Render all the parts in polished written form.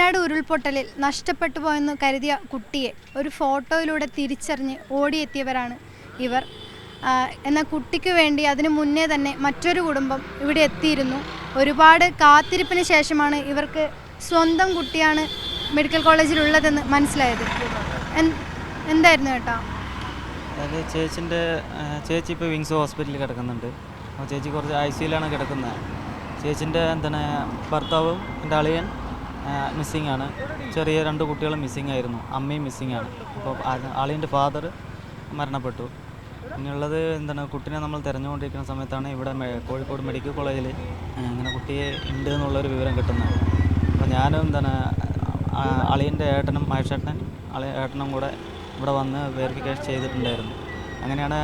വയനാട് ഉരുൾപൊട്ടലിൽ നഷ്ടപ്പെട്ടു പോയെന്ന് കരുതിയ കുട്ടിയെ ഒരു ഫോട്ടോയിലൂടെ തിരിച്ചറിഞ്ഞ് ഓടിയെത്തിയവരാണ് ഇവർ. എന്നാൽ കുട്ടിക്ക് വേണ്ടി അതിനു മുന്നേ തന്നെ മറ്റൊരു കുടുംബം ഇവിടെ എത്തിയിരുന്നു. ഒരുപാട് കാത്തിരിപ്പിന് ശേഷമാണ് ഇവർക്ക് സ്വന്തം കുട്ടിയാണ് മെഡിക്കൽ കോളേജിലുള്ളതെന്ന് മനസ്സിലായത്. എന്തായിരുന്നു കേട്ടോ? അതായത് ചേച്ചി ഇപ്പോൾ വിങ്സ് ഹോസ്പിറ്റലിൽ കിടക്കുന്നുണ്ട്. അപ്പോൾ ചേച്ചി കുറച്ച് ICUലാണ് കിടക്കുന്നത്. ചേച്ചിൻ്റെ ഭർത്താവും എൻ്റെ അളിയൻ മിസ്സിംഗ് ആണ്. ചെറിയ 2 കുട്ടികളും മിസ്സിംഗ് ആയിരുന്നു. അമ്മയും മിസ്സിംഗ് ആണ്. അപ്പോൾ അളിയൻ്റെ ഫാദർ മരണപ്പെട്ടു. പിന്നെയുള്ളത് കുട്ടീനെ നമ്മൾ തിരഞ്ഞുകൊണ്ടിരിക്കുന്ന സമയത്താണ് ഇവിടെ കോഴിക്കോട് മെഡിക്കൽ കോളേജിൽ ഇങ്ങനെ കുട്ടിയെ ഉണ്ട് എന്നുള്ളൊരു വിവരം കിട്ടുന്നത്. അപ്പോൾ ഞാനും അളിയൻ്റെ ഏട്ടനും മഹേഷേട്ടനും ഏട്ടനും കൂടെ ഇവിടെ വന്ന് വെരിഫിക്കേഷൻ ചെയ്തിട്ടുണ്ടായിരുന്നു. അങ്ങനെയാണ്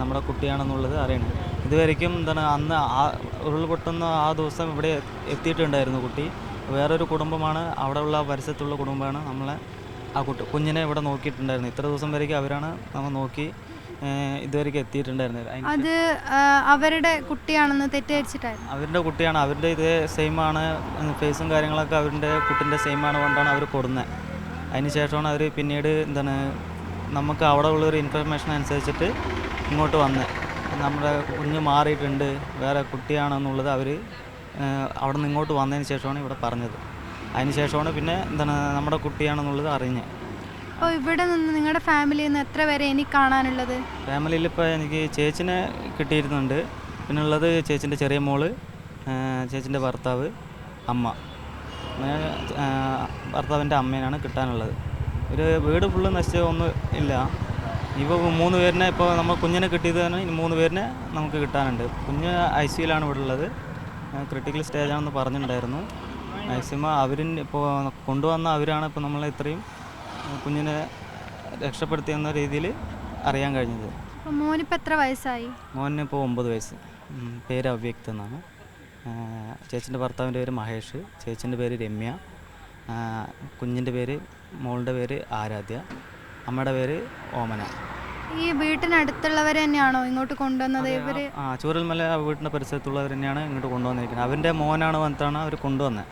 നമ്മുടെ കുട്ടിയാണെന്നുള്ളത് അറിയണത്. ഇതുവരെയ്ക്കും അന്ന് ഉരുൾപൊട്ടുന്ന ആ ദിവസം ഇവിടെ എത്തിയിട്ടുണ്ടായിരുന്നു കുട്ടി. വേറൊരു കുടുംബമാണ്, അവിടെയുള്ള പരിസരത്തുള്ള കുടുംബമാണ് നമ്മളെ കുഞ്ഞിനെ ഇവിടെ നോക്കിയിട്ടുണ്ടായിരുന്നു. ഇത്ര ദിവസം വരേക്കും അവരാണ് നമ്മൾ നോക്കി ഇതുവരെയ്ക്കും എത്തിയിട്ടുണ്ടായിരുന്നത്. അത് അവരുടെ കുട്ടിയാണെന്ന് തെറ്റിദ്ധരിച്ചിട്ടായിരുന്നു. അവരുടെ കുട്ടിയാണ്, അവരുടെ ഇതേ സെയിമാണ്, ഫേസും കാര്യങ്ങളൊക്കെ അവരുടെ കുട്ടിൻ്റെ സെയിമാണ് കൊണ്ടാണ് അവർ കൊടുന്നത്. അതിന് ശേഷമാണ് അവർ പിന്നീട് നമുക്ക് അവിടെ ഉള്ളൊരു ഇൻഫർമേഷൻ അനുസരിച്ചിട്ട് ഇങ്ങോട്ട് വന്നത്. നമ്മുടെ കുഞ്ഞ് മാറിയിട്ടുണ്ട്, വേറെ കുട്ടിയാണെന്നുള്ളത് അവർ അവിടെ നിന്ന് ഇങ്ങോട്ട് വന്നതിന് ശേഷമാണ് ഇവിടെ പറഞ്ഞത്. അതിന് ശേഷമാണ് പിന്നെ നമ്മുടെ കുട്ടിയാണെന്നുള്ളത് അറിഞ്ഞത്. അപ്പോൾ ഇവിടെ നിന്ന് നിങ്ങളുടെ ഫാമിലിയിൽ നിന്ന് എത്ര പേരെ എനിക്ക് കാണാനുള്ളത്? ഫാമിലിയിൽ ഇപ്പോൾ എനിക്ക് ചേച്ചിനെ കിട്ടിയിരുന്നുണ്ട്. പിന്നെ ഉള്ളത് ചേച്ചിൻ്റെ ചെറിയ മോള്, ചേച്ചിൻ്റെ ഭർത്താവ്, അമ്മ. ഭർത്താവിൻ്റെ അമ്മേനാണ് കിട്ടാനുള്ളത്. ഒരു വീട് ഫുള്ള് നശിച്ചൊന്നും ഇല്ല. ഇപ്പോൾ 3 പേരിനെ ഇപ്പോൾ നമ്മൾ കുഞ്ഞിനെ കിട്ടിയത് തന്നെ ഇനി 3 പേരിനെ നമുക്ക് കിട്ടാനുണ്ട്. കുഞ്ഞ് ICUലാണ് ഇവിടെ ഉള്ളത്. ക്രിട്ടിക്കൽ സ്റ്റേജാണെന്ന് പറഞ്ഞിട്ടുണ്ടായിരുന്നു. മാക്സിമം ഇപ്പോൾ കൊണ്ടുവന്ന അവരാണ് ഇപ്പോൾ നമ്മളെ ഇത്രയും കുഞ്ഞിനെ രക്ഷപ്പെടുത്തിയെന്ന രീതിയിൽ അറിയാൻ കഴിഞ്ഞത്. മോനിപ്പോൾ എത്ര വയസ്സായി? മോനിന് ഇപ്പോൾ 9 വയസ്സ്. പേര് അവ്യക്ത് എന്നാണ്. ചേച്ചിൻ്റെ ഭർത്താവിൻ്റെ പേര് മഹേഷ്, ചേച്ചിൻ്റെ പേര് രമ്യ, കുഞ്ഞിൻ്റെ പേര് മോളുടെ പേര് ആരാധ്യ, അമ്മയുടെ പേര് ഓമന. ഈ വീട്ടിനടുത്തുള്ളവർ തന്നെയാണോ ഇങ്ങോട്ട് കൊണ്ടുവന്നത്? ഇവർ ചൂരൽമല വീട്ടിൻ്റെ പരിസരത്തുള്ളവർ തന്നെയാണ് ഇങ്ങോട്ട് കൊണ്ടുവന്നിരിക്കുന്നത്. അവൻ്റെ മോനാണ് വന്നിട്ടാണ് അവർ കൊണ്ടുവന്നത്.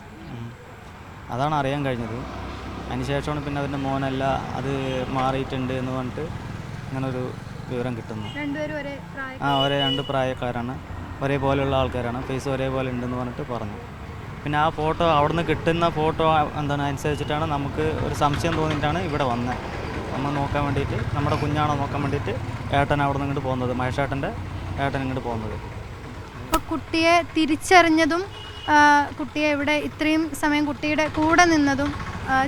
അതാണ് അറിയാൻ കഴിഞ്ഞത്. അതിനുശേഷമാണ് പിന്നെ അവൻ്റെ മോനല്ല, അത് മാറിയിട്ടുണ്ട് എന്ന് പറഞ്ഞിട്ട് അങ്ങനൊരു വിവരം കിട്ടുന്നു. ഒരേ 2 പ്രായക്കാരാണ്, ഒരേപോലെയുള്ള ആൾക്കാരാണ്, ഫേസ് ഒരേപോലെ ഉണ്ടെന്ന് പറഞ്ഞിട്ട് പറഞ്ഞു. പിന്നെ ആ ഫോട്ടോ അവിടുന്ന് കിട്ടുന്ന ഫോട്ടോ അനുസരിച്ചിട്ടാണ് നമുക്ക് ഒരു സംശയം തോന്നിയിട്ടാണ് ഇവിടെ വന്നത്. നമ്മൾ നോക്കാൻ വേണ്ടിയിട്ട്, നമ്മുടെ കുഞ്ഞാണോ നോക്കാൻ വേണ്ടിയിട്ട് ഏട്ടൻ അവിടെ നിന്ന് ഇങ്ങോട്ട് പോകുന്നത്, മഹേഷേട്ടൻ്റെ ഏട്ടൻ ഇങ്ങോട്ട് പോകുന്നത്. അപ്പോൾ കുട്ടിയെ തിരിച്ചറിഞ്ഞതും കുട്ടിയെ ഇവിടെ ഇത്രയും സമയം കുട്ടിയുടെ കൂടെ നിന്നതും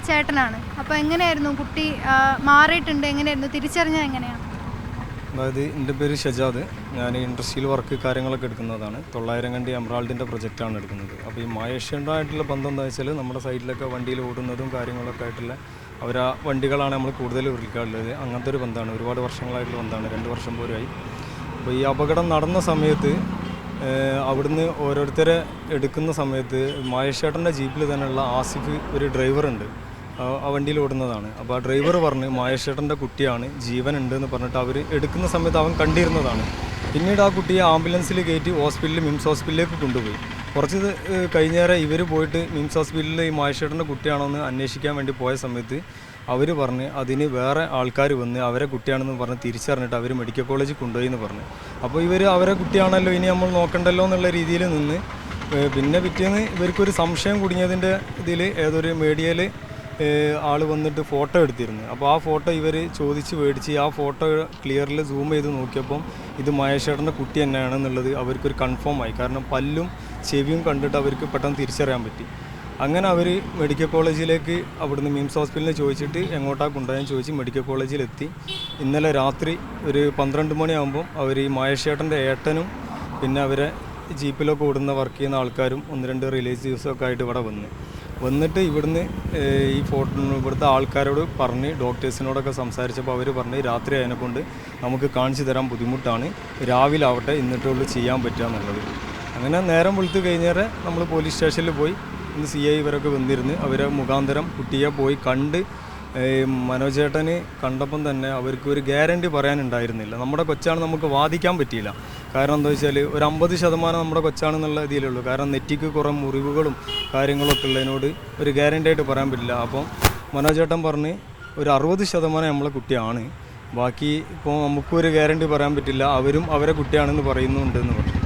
ചേട്ടനാണ്. അപ്പോൾ എങ്ങനെയായിരുന്നു കുട്ടി മാറിയിട്ടുണ്ട്, എങ്ങനെയായിരുന്നു തിരിച്ചറിഞ്ഞത് എങ്ങനെയാണ്? അതായത് എൻ്റെ പേര് ഷജാദ്. ഞാൻ ഇൻഡസ്ട്രിയൽ വർക്ക് കാര്യങ്ങളൊക്കെ എടുക്കുന്നതാണ്. 900 കണ്ടി എമറാൾഡിൻ്റെ പ്രൊജക്റ്റാണ് എടുക്കുന്നത്. അപ്പോൾ ഈ മഹേഷുമായിട്ടുള്ള ബന്ധം എന്താ വെച്ചാൽ നമ്മുടെ സൈഡിലൊക്കെ വണ്ടിയിൽ ഓടുന്നതും കാര്യങ്ങളൊക്കെ ആയിട്ടുള്ള അവരാ വണ്ടികളാണ് നമ്മൾ കൂടുതൽ വിളിക്കാറുള്ളത്. അങ്ങനത്തെ ഒരു ബന്ധമാണ്, ഒരുപാട് വർഷങ്ങളായിട്ടുള്ള ബന്ധമാണ്, 2 വർഷം പോലെയായി. അപ്പോൾ ഈ അപകടം നടന്ന സമയത്ത് അവിടുന്ന് ഓരോരുത്തരെ എടുക്കുന്ന സമയത്ത് മഹേഷേട്ടൻ്റെ ജീപ്പിൽ തന്നെയുള്ള ആസിഫ് ഒരു ഡ്രൈവറുണ്ട്, ആ വണ്ടിയിൽ ഓടുന്നതാണ്. അപ്പോൾ ആ ഡ്രൈവർ പറഞ്ഞ് മഹേഷേട്ടൻ്റെ കുട്ടിയാണ്, ജീവനുണ്ട് എന്ന് പറഞ്ഞിട്ട് അവർ എടുക്കുന്ന സമയത്ത് അവൻ കണ്ടിരുന്നതാണ്. പിന്നീട് ആ കുട്ടിയെ ആംബുലൻസിൽ കയറ്റി മിംസ് ഹോസ്പിറ്റലിലേക്ക് കൊണ്ടുപോയി. കുറച്ച് കഴിഞ്ഞേരം ഇവർ പോയിട്ട് മിംസ് ഹോസ്പിറ്റലിൽ ഈ മഹേഷേട്ടൻ്റെ കുട്ടിയാണോ എന്ന് അന്വേഷിക്കാൻ വേണ്ടി പോയ സമയത്ത് അവർ പറഞ്ഞ് അതിന് വേറെ ആൾക്കാർ വന്ന് അവരെ കുട്ടിയാണെന്ന് പറഞ്ഞ് തിരിച്ചറിഞ്ഞിട്ട് അവർ മെഡിക്കൽ കോളേജിൽ കൊണ്ടുപോയി എന്ന് പറഞ്ഞു. അപ്പോൾ ഇവർ അവരെ കുട്ടിയാണല്ലോ, ഇനി നമ്മൾ നോക്കണ്ടല്ലോ എന്നുള്ള രീതിയിൽ നിന്ന് പിന്നെ പിറ്റേന്ന് ഇവർക്കൊരു സംശയം കുടുങ്ങിയതിൻ്റെ ഇതിൽ ഏതൊരു മീഡിയയിൽ ആൾ വന്നിട്ട് ഫോട്ടോ എടുത്തിരുന്നു. അപ്പോൾ ആ ഫോട്ടോ ഇവർ ചോദിച്ച് മേടിച്ച് ആ ഫോട്ടോ ക്ലിയറിൽ സൂം ചെയ്ത് നോക്കിയപ്പം ഇത് മഹേഷേട്ടൻ്റെ കുട്ടി തന്നെയാണെന്നുള്ളത് അവർക്കൊരു കൺഫേം ആയി. കാരണം പല്ലും ചെവിയും കണ്ടിട്ട് അവർക്ക് പെട്ടെന്ന് തിരിച്ചറിയാൻ പറ്റി. അങ്ങനെ അവർ മെഡിക്കൽ കോളേജിലേക്ക് അവിടുന്ന് മിംസ് ഹോസ്പിറ്റലിൽ ചോദിച്ചിട്ട് എങ്ങോട്ടാണ് കൊണ്ടുപോയെന്ന് ചോദിച്ച് മെഡിക്കൽ കോളേജിലെത്തി. ഇന്നലെ രാത്രി ഒരു 12 മണിയാകുമ്പം അവർ ഈ മഹേഷേട്ടൻ്റെ ഏട്ടനും പിന്നെ അവരെ ജീപ്പിലൊക്കെ ഓടുന്ന വർക്ക് ചെയ്യുന്ന ആൾക്കാരും 1-2 റിലേറ്റീവ്സൊക്കെ ആയിട്ട് ഇവിടെ വന്നിട്ട് ഇവിടുന്ന് ഈ ഇവിടുത്തെ ആൾക്കാരോട് പറഞ്ഞ് ഡോക്ടേഴ്സിനോടൊക്കെ സംസാരിച്ചപ്പോൾ അവർ പറഞ്ഞ് രാത്രി അതിനെക്കൊണ്ട് നമുക്ക് കാണിച്ചു തരാൻ ബുദ്ധിമുട്ടാണ്, രാവിലെ ആവട്ടെ എന്നിട്ടുള്ളൂ ചെയ്യാൻ പറ്റുക എന്നുള്ളത്. അങ്ങനെ നേരം വെളുത്ത് കഴിഞ്ഞേരെ നമ്മൾ പോലീസ് സ്റ്റേഷനിൽ പോയി. ഇന്ന് CI ഇവരൊക്കെ വന്നിരുന്ന് അവരെ മുഖാന്തരം കുട്ടിയെ പോയി കണ്ട് ഈ മനോജേട്ടന് കണ്ടപ്പം തന്നെ അവർക്ക് ഒരു ഗ്യാരണ്ടി പറയാനുണ്ടായിരുന്നില്ല. നമ്മുടെ കൊച്ചാണ് നമുക്ക് വാദിക്കാൻ പറ്റിയില്ല. കാരണം എന്താ വെച്ചാൽ ഒരു 50% നമ്മുടെ കൊച്ചാണെന്നുള്ള ഇതിലുള്ളൂ. കാരണം നെറ്റിക്ക് കുറേ മുറിവുകളും കാര്യങ്ങളൊക്കെ ഉള്ളതിനോട് ഒരു ഗ്യാരണ്ടി ആയിട്ട് പറയാൻ പറ്റില്ല. അപ്പം മനോജേട്ടൻ പറഞ്ഞ് ഒരു 60% നമ്മളെ കുട്ടിയാണ്, ബാക്കി ഇപ്പോൾ നമുക്കൊരു ഗ്യാരണ്ടി പറയാൻ പറ്റില്ല, അവരും അവരെ കുട്ടിയാണെന്ന് പറയുന്നുണ്ടെന്ന് പറഞ്ഞു.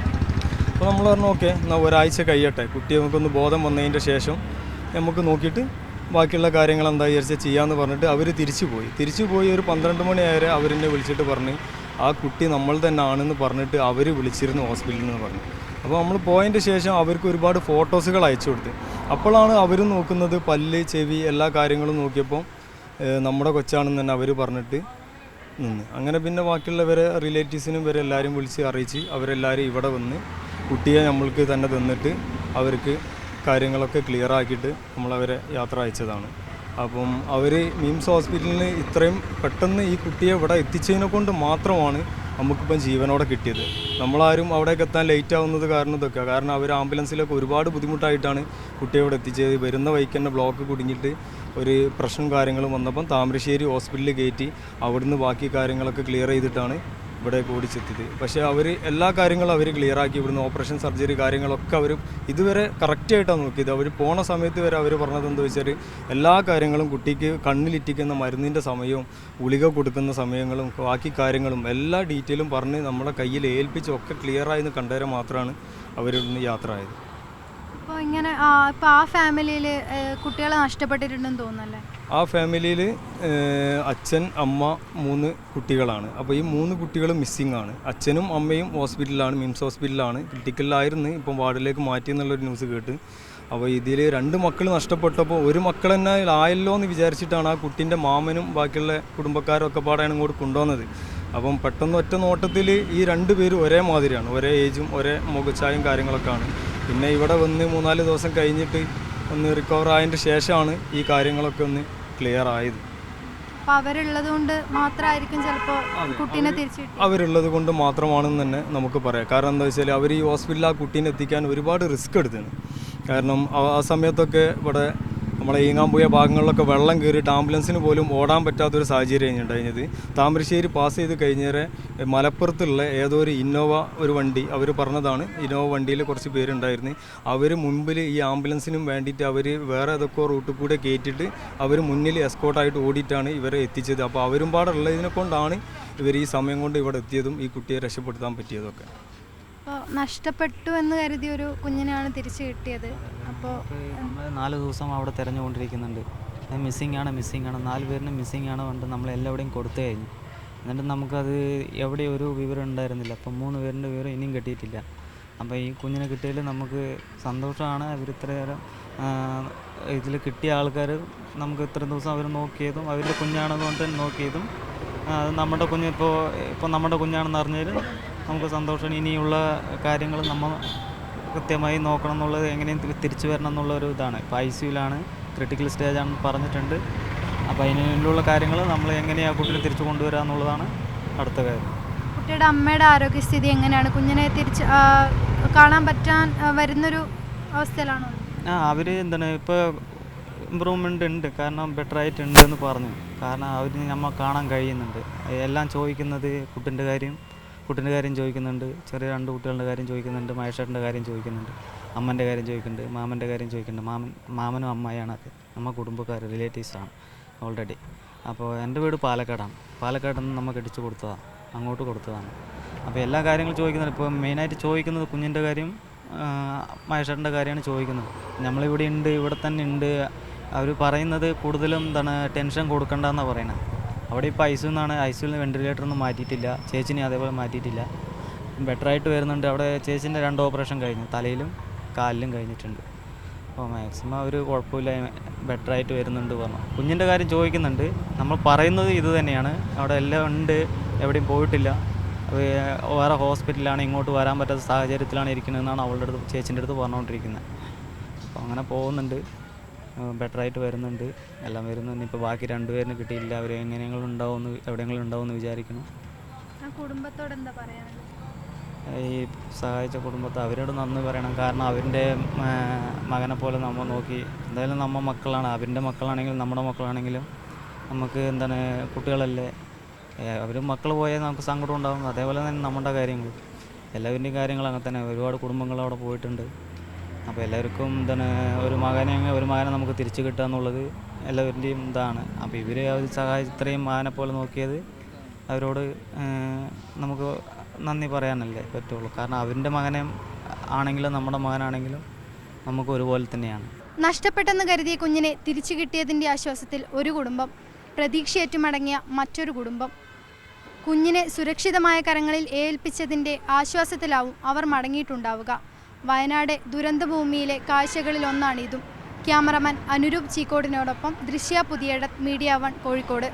അപ്പോൾ നമ്മൾ പറഞ്ഞു ഓക്കെ, എന്നാൽ ഒരാഴ്ച കഴിയട്ടെ, കുട്ടി നമുക്കൊന്ന് ബോധം വന്നതിൻ്റെ ശേഷം നമുക്ക് നോക്കിയിട്ട് ബാക്കിയുള്ള കാര്യങ്ങൾ എന്താ വിചാരിച്ചാൽ ചെയ്യാമെന്ന് പറഞ്ഞിട്ട് അവർ തിരിച്ചു പോയി ഒരു 12 മണി വരെ അവരെന്നെ വിളിച്ചിട്ട് പറഞ്ഞ് ആ കുട്ടി നമ്മൾ തന്നെ ആണെന്ന് പറഞ്ഞിട്ട് അവർ വിളിച്ചിരുന്നു ഹോസ്പിറ്റലിൽ നിന്ന് പറഞ്ഞു. അപ്പോൾ നമ്മൾ പോയതിൻ്റെ ശേഷം അവർക്ക് ഒരുപാട് ഫോട്ടോസുകൾ അയച്ചു കൊടുത്ത്. അപ്പോഴാണ് അവർ നോക്കുന്നത് പല്ല്, ചെവി, എല്ലാ കാര്യങ്ങളും നോക്കിയപ്പോൾ നമ്മുടെ കൊച്ചാണെന്ന് തന്നെ അവർ പറഞ്ഞിട്ട് നിന്ന്. അങ്ങനെ പിന്നെ ബാക്കിയുള്ളവരെ റിലേറ്റീവ്സിനും ഇവരെ എല്ലാവരും വിളിച്ച് അറിയിച്ച് അവരെല്ലാവരും ഇവിടെ വന്ന് കുട്ടിയെ നമ്മൾക്ക് തന്നെ തന്നിട്ട് അവർക്ക് കാര്യങ്ങളൊക്കെ ക്ലിയർ ആക്കിയിട്ട് നമ്മളവരെ യാത്ര അയച്ചതാണ്. അപ്പം അവർ മിംസ് ഹോസ്പിറ്റലിൽ ഇത്രയും പെട്ടെന്ന് ഈ കുട്ടിയെ ഇവിടെ എത്തിച്ചതിനെ കൊണ്ട് മാത്രമാണ് നമുക്കിപ്പം ജീവനോടെ കിട്ടിയത്. നമ്മളാരും അവിടേക്ക് എത്താൻ ലേറ്റ് ആവുന്നത് കാരണം ഇതൊക്കെ. കാരണം അവർ ആംബുലൻസിലൊക്കെ ഒരുപാട് ബുദ്ധിമുട്ടായിട്ടാണ് കുട്ടിയെ ഇവിടെ എത്തിച്ചത്. വരുന്ന വഴിക്ക് തന്നെ ബ്ലോക്ക് കുടുങ്ങിയിട്ട് ഒരു പ്രശ്നം കാര്യങ്ങളും വന്നപ്പം താമരശ്ശേരി ഹോസ്പിറ്റലിൽ കയറ്റി അവിടുന്ന് ബാക്കി കാര്യങ്ങളൊക്കെ ക്ലിയർ ചെയ്തിട്ടാണ് ഇവിടെ ഓടിച്ചെത്തിയത്. പക്ഷേ അവർ എല്ലാ കാര്യങ്ങളും അവർ ക്ലിയറാക്കി. ഇവിടുന്ന് ഓപ്പറേഷൻ സർജറി കാര്യങ്ങളൊക്കെ അവർ ഇതുവരെ കറക്റ്റായിട്ടാണ് നോക്കിയത്. അവർ പോണ സമയത്ത് വരെ അവർ പറഞ്ഞത് എന്താ വെച്ചാൽ എല്ലാ കാര്യങ്ങളും കുട്ടിക്ക് കണ്ണിലിറ്റിക്കുന്ന മരുന്നിൻ്റെ സമയവും ഗുളിക കൊടുക്കുന്ന സമയങ്ങളും ബാക്കി കാര്യങ്ങളും എല്ലാ ഡീറ്റെയിലും പറഞ്ഞ് നമ്മളെ കയ്യിൽ ഏൽപ്പിച്ചൊക്കെ ക്ലിയറായെന്ന് കണ്ടവരെ മാത്രമാണ് അവരിവിടുന്ന് യാത്ര ആയത്. അപ്പോൾ ഇങ്ങനെ ഇപ്പോൾ ആ ഫാമിലിയിൽ കുട്ടികളെ നഷ്ടപ്പെട്ടിട്ടുണ്ടെന്ന് തോന്നുന്നല്ലേ? ആ ഫാമിലിയിൽ അച്ഛൻ, അമ്മ, 3 കുട്ടികളാണ്. അപ്പോൾ ഈ 3 കുട്ടികളും മിസ്സിംഗ് ആണ്. അച്ഛനും അമ്മയും ഹോസ്പിറ്റലിലാണ്, മിംസ് ഹോസ്പിറ്റലിലാണ്. ക്രിട്ടിക്കലായിരുന്നു, ഇപ്പം വാർഡിലേക്ക് മാറ്റി എന്നുള്ളൊരു ന്യൂസ് കേട്ട്. അപ്പോൾ ഇതിൽ 2 മക്കൾ നഷ്ടപ്പെട്ടപ്പോൾ ഒരു മക്കൾ തന്നെ ആയല്ലോ എന്ന് വിചാരിച്ചിട്ടാണ് ആ കുട്ടീൻ്റെ മാമനും ബാക്കിയുള്ള കുടുംബക്കാരും ഒക്കെ പാടാണ് ഇങ്ങോട്ട് കൊണ്ടുവന്നത്. അപ്പം പെട്ടെന്ന് ഒറ്റ നോട്ടത്തിൽ ഈ 2 പേരും ഒരേ മാതിരിയാണ്, ഒരേ ഏജും ഒരേ മുഖച്ചായും കാര്യങ്ങളൊക്കെയാണ്. പിന്നെ ഇവിടെ വന്ന് 3-4 ദിവസം കഴിഞ്ഞിട്ട് ഒന്ന് റിക്കവർ ആയതിൻ്റെ ശേഷമാണ് ഈ കാര്യങ്ങളൊക്കെ ഒന്ന് ക്ലിയർ ആയത്. അപ്പോൾ അവരുള്ളത് കൊണ്ട് മാത്രമായിരിക്കും ചിലപ്പോൾ കുട്ടീനെ തിരിച്ചു അവരുള്ളത് കൊണ്ട് മാത്രമാണെന്ന് തന്നെ നമുക്ക് പറയാം. കാരണം എന്താ വെച്ചാൽ അവർ ഈ ഹോസ്പിറ്റലിൽ ആ കുട്ടീനെ എത്തിക്കാൻ ഒരുപാട് റിസ്ക് എടുത്തിന്. കാരണം ആ സമയത്തൊക്കെ ഇവിടെ നമ്മളെ ഈങ്ങാമ്പുയ ഭാഗങ്ങളിലൊക്കെ വെള്ളം കയറിയിട്ട് ആംബുലൻസിന് പോലും ഓടാൻ പറ്റാത്തൊരു സാഹചര്യം ഉണ്ടായിരുന്നത്. താമരശ്ശേരി പാസ് ചെയ്ത് കഴിഞ്ഞേരെ മലപ്പുറത്തുള്ള ഏതോ ഒരു ഇന്നോവ ഒരു വണ്ടി അവർ പറഞ്ഞതാണ്, ഇന്നോവ വണ്ടിയിൽ കുറച്ച് പേരുണ്ടായിരുന്നു. അവർ മുൻപിൽ ഈ ആംബുലൻസിനും വേണ്ടിയിട്ട് അവർ വേറെ ഏതൊക്കെ റൂട്ടിൽ കൂടെ കയറ്റിയിട്ട് അവർ മുന്നിൽ എസ്കോർട്ടായിട്ട് ഓടിയിട്ടാണ് ഇവരെ എത്തിച്ചത്. അപ്പോൾ അവരും പാടുള്ളതിനെ കൊണ്ടാണ് ഇവർ ഈ സമയം കൊണ്ട് ഇവിടെ എത്തിയതും ഈ കുട്ടിയെ രക്ഷപ്പെടുത്താൻ പറ്റിയതൊക്കെ. അപ്പോൾ നഷ്ടപ്പെട്ടു എന്ന് കരുതിയ ഒരു കുഞ്ഞിനെയാണ് തിരിച്ചു കിട്ടിയത്. അപ്പോൾ നമ്മൾ 4 ദിവസം അവിടെ തിരഞ്ഞുകൊണ്ടിരിക്കുന്നുണ്ട്. മിസ്സിംഗ് ആണ് 4 പേരിന് മിസ്സിംഗ് ആണ് കൊണ്ട് നമ്മൾ എല്ലാവിടെയും കൊടുത്തു കഴിഞ്ഞു. എന്നിട്ട് നമുക്കത് എവിടെ ഒരു വിവരം ഉണ്ടായിരുന്നില്ല. അപ്പം 3 പേരിൻ്റെ വിവരം ഇനിയും കിട്ടിയിട്ടില്ല. അപ്പോൾ ഈ കുഞ്ഞിനെ കിട്ടിയതിൽ നമുക്ക് സന്തോഷമാണ്. അവർ ഇത്രയേറെ ഇതിൽ കിട്ടിയ ആൾക്കാർ നമുക്ക് ഇത്ര ദിവസം അവർ നോക്കിയതും അവരുടെ കുഞ്ഞാണെന്ന് കൊണ്ട് നോക്കിയതും അത് നമ്മുടെ കുഞ്ഞ് ഇപ്പോൾ നമ്മുടെ കുഞ്ഞാണെന്ന് അറിഞ്ഞാൽ നമുക്ക് സന്തോഷമാണ്. ഇനിയുള്ള കാര്യങ്ങൾ നമ്മൾ കൃത്യമായി നോക്കണം എന്നുള്ളത്, എങ്ങനെയും തിരിച്ചു വരണം എന്നുള്ളൊരു ഇതാണ്. ഇപ്പോൾ ICUലാണ്, ക്രിട്ടിക്കൽ സ്റ്റേജാണെന്ന് പറഞ്ഞിട്ടുണ്ട്. അപ്പോൾ അതിനുള്ള കാര്യങ്ങൾ നമ്മൾ എങ്ങനെയാണ് കുട്ടിയെ തിരിച്ചു കൊണ്ടുവരിക എന്നുള്ളതാണ് അടുത്ത കാര്യം. കുട്ടിയുടെ അമ്മയുടെ ആരോഗ്യസ്ഥിതി എങ്ങനെയാണ്? കുഞ്ഞിനെ തിരിച്ച് കാണാൻ പറ്റാൻ വരുന്നൊരു അവസ്ഥയിലാണോ? അവർ എന്താണ് ഇപ്പോൾ ഇമ്പ്രൂവ്മെൻ്റ് ഉണ്ട്. കാരണം ബെറ്റർ ആയിട്ടുണ്ടെന്ന് പറഞ്ഞു. കാരണം അവർ നമ്മൾ കാണാൻ കഴിയുന്നുണ്ട്. എല്ലാം ചോദിക്കുന്നത് കുട്ടിൻ്റെ കാര്യം ചോദിക്കുന്നുണ്ട്, ചെറിയ 2 കുട്ടികളുടെ കാര്യം ചോദിക്കുന്നുണ്ട്, മഹേഷേട്ടൻ്റെ കാര്യം ചോദിക്കുന്നുണ്ട്, അമ്മൻ്റെ കാര്യം ചോദിക്കുന്നുണ്ട്, മാമൻ്റെ കാര്യം ചോദിക്കുന്നുണ്ട്. മാമനും അമ്മായിയാണ് അത്, നമ്മ കുടുംബക്കാർ റിലേറ്റീവ്സാണ് ഓൾറെഡി. അപ്പോൾ എൻ്റെ വീട് പാലക്കാട് നിന്ന് നമ്മൾ കെട്ടിച്ചു കൊടുത്തതാണ്, അങ്ങോട്ട് കൊടുത്തതാണ്. അപ്പോൾ എല്ലാ കാര്യങ്ങളും ചോദിക്കുന്നുണ്ട്. ഇപ്പോൾ മെയിനായിട്ട് ചോദിക്കുന്നത് കുഞ്ഞിൻ്റെ കാര്യം, മഹേഷേട്ടൻ്റെ കാര്യമാണ് ചോദിക്കുന്നത്. നമ്മളിവിടെ ഉണ്ട്, ഇവിടെ തന്നെ ഉണ്ട്. അവർ പറയുന്നത് കൂടുതലും എന്താണ് ടെൻഷൻ കൊടുക്കണ്ടെന്നാണ് പറയുന്നത്. അവിടെ ഇപ്പോൾ ICUവിൽ വെൻറ്റിലേറ്ററൊന്നും മാറ്റിയിട്ടില്ല, ചേച്ചിനെ അതേപോലെ മാറ്റിയിട്ടില്ല. ബെറ്ററായിട്ട് വരുന്നുണ്ട്. അവിടെ ചേച്ചിൻ്റെ 2 ഓപ്പറേഷൻ കഴിഞ്ഞു, തലയിലും കാലിലും കഴിഞ്ഞിട്ടുണ്ട്. അപ്പോൾ മാക്സിമം അവർ കുഴപ്പമില്ല, ബെറ്ററായിട്ട് വരുന്നുണ്ട് പറഞ്ഞു. കുഞ്ഞിൻ്റെ കാര്യം ചോദിക്കുന്നുണ്ട്. നമ്മൾ പറയുന്നത് ഇത് തന്നെയാണ്, അവിടെ എല്ലാം ഉണ്ട്, എവിടെയും പോയിട്ടില്ല. വേറെ ഹോസ്പിറ്റലിലാണ്, ഇങ്ങോട്ട് വരാൻ പറ്റാത്ത സാഹചര്യത്തിലാണ് ഇരിക്കുന്നതെന്നാണ് അവളുടെ അടുത്ത്, ചേച്ചിൻ്റെ അടുത്ത് പറഞ്ഞുകൊണ്ടിരിക്കുന്നത്. അപ്പോൾ അങ്ങനെ പോകുന്നുണ്ട്, ബെറ്ററായിട്ട് വരുന്നുണ്ട്, എല്ലാം വരുന്നുണ്ട്. ഇപ്പോൾ ബാക്കി 2 പേരിന് കിട്ടിയില്ല. അവർ എവിടെയെങ്കിലും ഉണ്ടാവുമെന്ന് വിചാരിക്കുന്നു. കുടുംബത്തോട് എന്താ പറയാനുള്ളത്? ഈ സഹായിച്ച കുടുംബത്തെ അവരോട് നന്ദി പറയണം. കാരണം അവരുടെ മകനെ പോലെ നമ്മൾ നോക്കി. എന്തായാലും നമ്മൾ മക്കളാണ്, അവരുടെ മക്കളാണെങ്കിലും നമ്മുടെ മക്കളാണെങ്കിലും നമുക്ക് എന്താണ് കുട്ടികളല്ലേ, അവർ മക്കൾ പോയാൽ നമുക്ക് സങ്കടം ഉണ്ടാകും. അതേപോലെ തന്നെ നമ്മുടെ കാര്യങ്ങൾ, എല്ലാവരുടെയും കാര്യങ്ങൾ അങ്ങനെ തന്നെ. ഒരുപാട് കുടുംബങ്ങൾ അവിടെ പോയിട്ടുണ്ട്. അപ്പോൾ എല്ലാവർക്കും എന്താണ് ഒരു മകനെ നമുക്ക് തിരിച്ചു കിട്ടുക എന്നുള്ളത് എല്ലാവരുടെയും ഇതാണ്. അപ്പോൾ ഇവർ അവർ ഇത്രയും മകനെ പോലെ നോക്കിയത് അവരോട് നമുക്ക് നന്ദി പറയാനല്ലേ പറ്റുള്ളൂ. കാരണം അവരുടെ മകനെ ആണെങ്കിലും നമ്മുടെ മകനാണെങ്കിലും നമുക്ക് ഒരുപോലെ തന്നെയാണ്. നഷ്ടപ്പെട്ടെന്ന് കരുതിയ കുഞ്ഞിനെ തിരിച്ചു കിട്ടിയതിൻ്റെ ആശ്വാസത്തിൽ ഒരു കുടുംബം, പ്രതീക്ഷയേറ്റുമടങ്ങിയ മറ്റൊരു കുടുംബം. കുഞ്ഞിനെ സുരക്ഷിതമായ കരങ്ങളിൽ ഏൽപ്പിച്ചതിൻ്റെ ആശ്വാസത്തിലാവും അവർ മടങ്ങിയിട്ടുണ്ടാവുക. വയനാട് ദുരന്തഭൂമിയിലെ കാഴ്ചകളിലൊന്നാണിതും. ക്യാമറമാൻ അനുരൂപ് ചീക്കോടിനോടൊപ്പം ദൃശ്യ പുതിയടത്ത്, മീഡിയ 1 കോഴിക്കോട്.